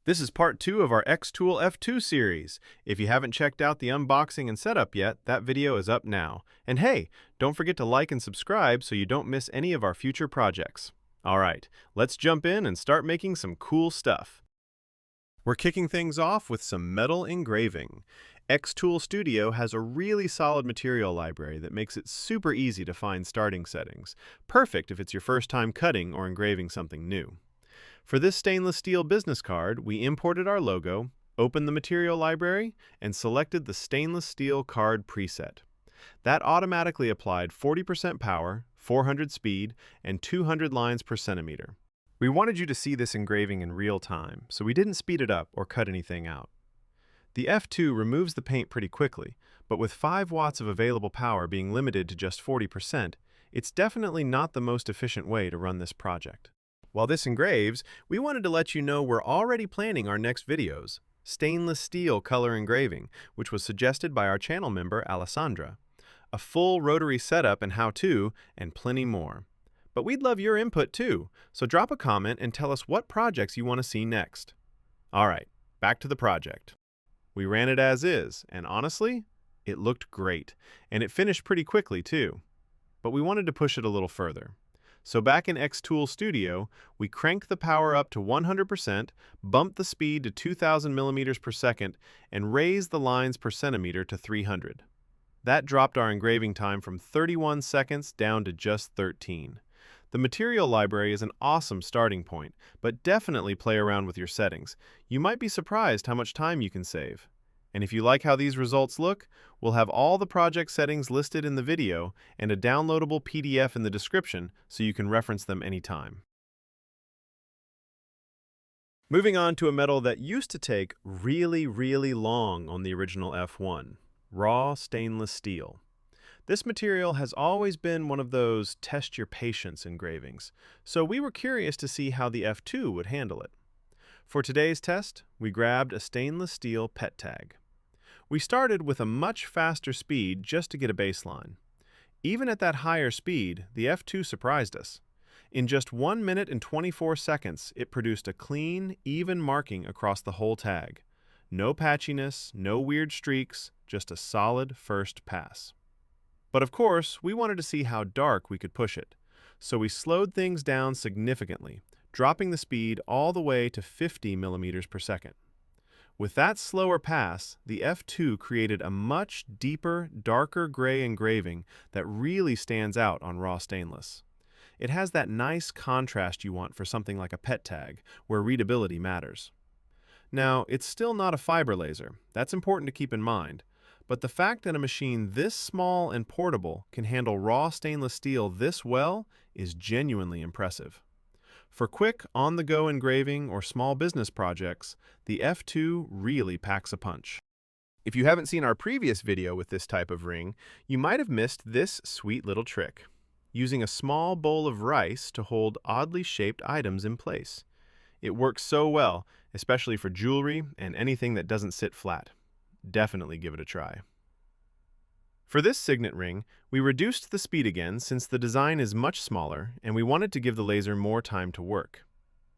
This is part 2 of our xTool F2 series. If you haven't checked out the unboxing and setup yet, that video is up now. And hey, don't forget to like and subscribe so you don't miss any of our future projects. Alright, let's jump in and start making some cool stuff. We're kicking things off with some metal engraving. xTool Studio has a really solid material library that makes it super easy to find starting settings. Perfect if it's your first time cutting or engraving something new. For this stainless steel business card, we imported our logo, opened the material library, and selected the stainless steel card preset. That automatically applied 40% power, 400 speed, and 200 lines per centimeter. We wanted you to see this engraving in real time, so we didn't speed it up or cut anything out. The F2 removes the paint pretty quickly, but with 5 watts of available power being limited to just 40%, it's definitely not the most efficient way to run this project. While this engraves, we wanted to let you know we're already planning our next videos, stainless steel color engraving, which was suggested by our channel member Alessandra, a full rotary setup and how-to, and plenty more. But we'd love your input too, so drop a comment and tell us what projects you want to see next. Alright, back to the project. We ran it as is, and honestly, it looked great, and it finished pretty quickly too. But we wanted to push it a little further. So back in xTool Studio, we cranked the power up to 100%, bumped the speed to 2000 millimeters per second, and raised the lines per centimeter to 300. That dropped our engraving time from 31 seconds down to just 13. The material library is an awesome starting point, but definitely play around with your settings. You might be surprised how much time you can save. And if you like how these results look, we'll have all the project settings listed in the video and a downloadable PDF in the description so you can reference them anytime. Moving on to a metal that used to take really long on the original F1, raw stainless steel. This material has always been one of those test your patience engravings, so we were curious to see how the F2 would handle it. For today's test, we grabbed a stainless steel pet tag. We started with a much faster speed just to get a baseline. Even at that higher speed, the F2 surprised us. In just 1 minute and 24 seconds, it produced a clean, even marking across the whole tag. No patchiness, no weird streaks, just a solid first pass. But of course, we wanted to see how dark we could push it, so we slowed things down significantly, dropping the speed all the way to 50 millimeters per second. With that slower pass, the F2 created a much deeper, darker gray engraving that really stands out on raw stainless. It has that nice contrast you want for something like a pet tag, where readability matters. Now, it's still not a fiber laser, that's important to keep in mind, but the fact that a machine this small and portable can handle raw stainless steel this well is genuinely impressive. For quick, on-the-go engraving or small business projects, the F2 really packs a punch. If you haven't seen our previous video with this type of ring, you might have missed this sweet little trick, using a small bowl of rice to hold oddly shaped items in place. It works so well, especially for jewelry and anything that doesn't sit flat. Definitely give it a try. For this signet ring, we reduced the speed again since the design is much smaller and we wanted to give the laser more time to work.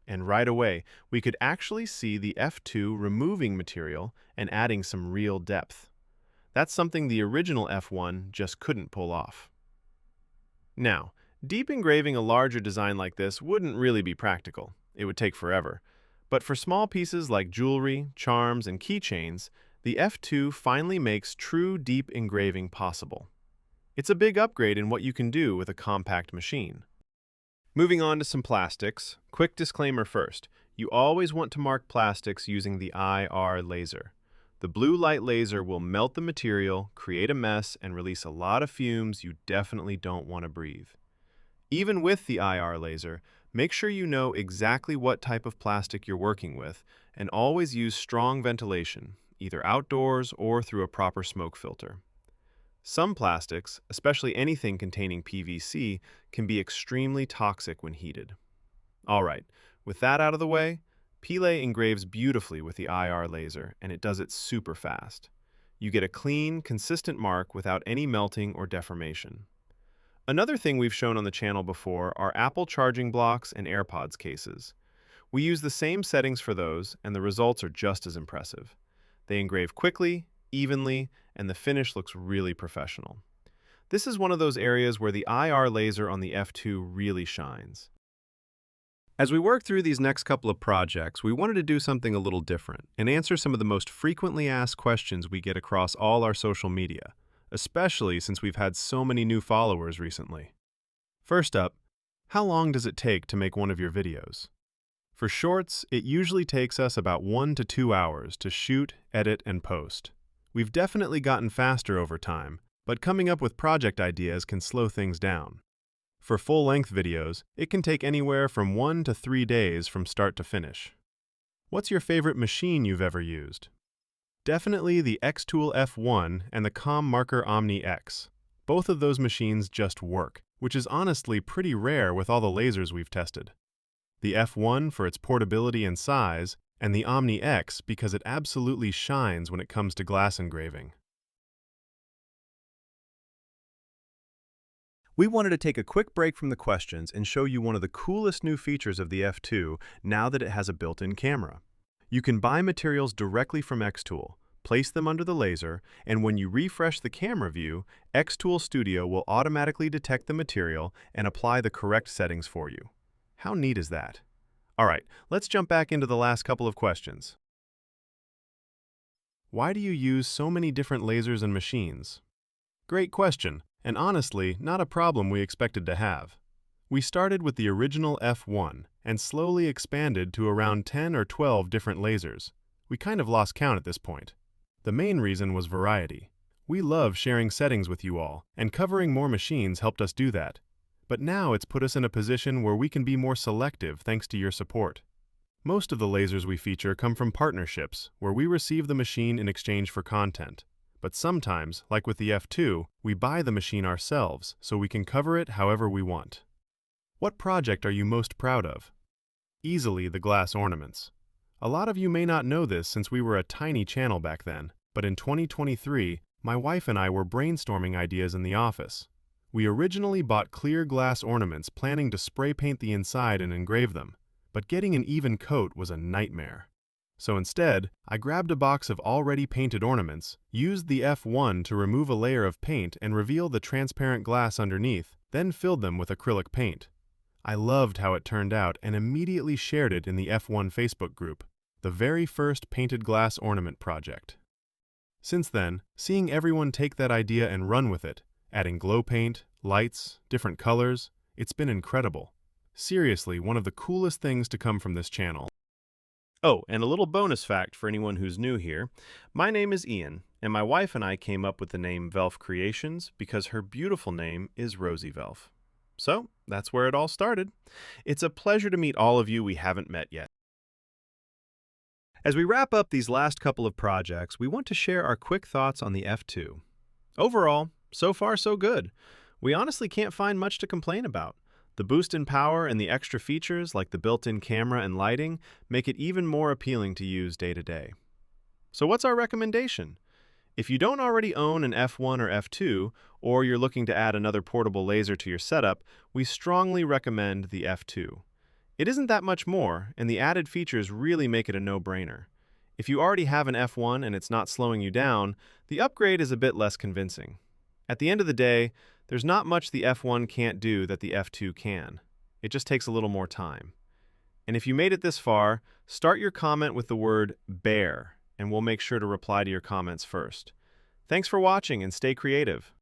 And right away, we could actually see the F2 removing material and adding some real depth. That's something the original F1 just couldn't pull off. Now, deep engraving a larger design like this wouldn't really be practical. It would take forever. But for small pieces like jewelry, charms, and keychains, the F2 finally makes true deep engraving possible. It's a big upgrade in what you can do with a compact machine. Moving on to some plastics, quick disclaimer first. You always want to mark plastics using the IR laser. The blue light laser will melt the material, create a mess, and release a lot of fumes you definitely don't want to breathe. Even with the IR laser, make sure you know exactly what type of plastic you're working with, and always use strong ventilation, either outdoors or through a proper smoke filter. Some plastics, especially anything containing PVC, can be extremely toxic when heated. Alright, with that out of the way, PLA engraves beautifully with the IR laser, and it does it super fast. You get a clean, consistent mark without any melting or deformation. Another thing we've shown on the channel before are Apple charging blocks and AirPods cases. We use the same settings for those, and the results are just as impressive. They engrave quickly, evenly, and the finish looks really professional. This is one of those areas where the IR laser on the F2 really shines. As we work through these next couple of projects, we wanted to do something a little different and answer some of the most frequently asked questions we get across all our social media, especially since we've had so many new followers recently. First up, how long does it take to make one of your videos? For shorts, it usually takes us about 1 to 2 hours to shoot, edit, and post. We've definitely gotten faster over time, but coming up with project ideas can slow things down. For full-length videos, it can take anywhere from 1 to 3 days from start to finish. What's your favorite machine you've ever used? Definitely the xTool F1 and the Com Marker Omni X. Both of those machines just work, which is honestly pretty rare with all the lasers we've tested. The F1 for its portability and size, and the Omni X because it absolutely shines when it comes to glass engraving. We wanted to take a quick break from the questions and show you one of the coolest new features of the F2 now that it has a built-in camera. You can buy materials directly from xTool, place them under the laser, and when you refresh the camera view, xTool Studio will automatically detect the material and apply the correct settings for you. How neat is that? All right, let's jump back into the last couple of questions. Why do you use so many different lasers and machines? Great question, and honestly, not a problem we expected to have. We started with the original F1 and slowly expanded to around 10 or 12 different lasers. We kind of lost count at this point. The main reason was variety. We love sharing settings with you all, and covering more machines helped us do that. But now it's put us in a position where we can be more selective thanks to your support. Most of the lasers we feature come from partnerships, where we receive the machine in exchange for content. But sometimes, like with the F2, we buy the machine ourselves so we can cover it however we want. What project are you most proud of? Easily the glass ornaments. A lot of you may not know this since we were a tiny channel back then, but in 2023, my wife and I were brainstorming ideas in the office. We originally bought clear glass ornaments planning to spray paint the inside and engrave them, but getting an even coat was a nightmare. So instead, I grabbed a box of already painted ornaments, used the F1 to remove a layer of paint and reveal the transparent glass underneath, then filled them with acrylic paint. I loved how it turned out and immediately shared it in the F1 Facebook group, the very first painted glass ornament project. Since then, seeing everyone take that idea and run with it, adding glow paint, lights, different colors, it's been incredible. Seriously, one of the coolest things to come from this channel. Oh, and a little bonus fact for anyone who's new here. My name is Ian, and my wife and I came up with the name Velf Creations because her beautiful name is Rosie Velf. So, that's where it all started. It's a pleasure to meet all of you we haven't met yet. As we wrap up these last couple of projects, we want to share our quick thoughts on the F2. Overall, so far so good. We honestly can't find much to complain about. The boost in power and the extra features like the built-in camera and lighting make it even more appealing to use day to day. So what's our recommendation? If you don't already own an F1 or F2, or you're looking to add another portable laser to your setup, we strongly recommend the F2. It isn't that much more, and the added features really make it a no-brainer. If you already have an F1 and it's not slowing you down, the upgrade is a bit less convincing. At the end of the day, there's not much the F1 can't do that the F2 can. It just takes a little more time. And if you made it this far, start your comment with the word bear, and we'll make sure to reply to your comments first. Thanks for watching and stay creative.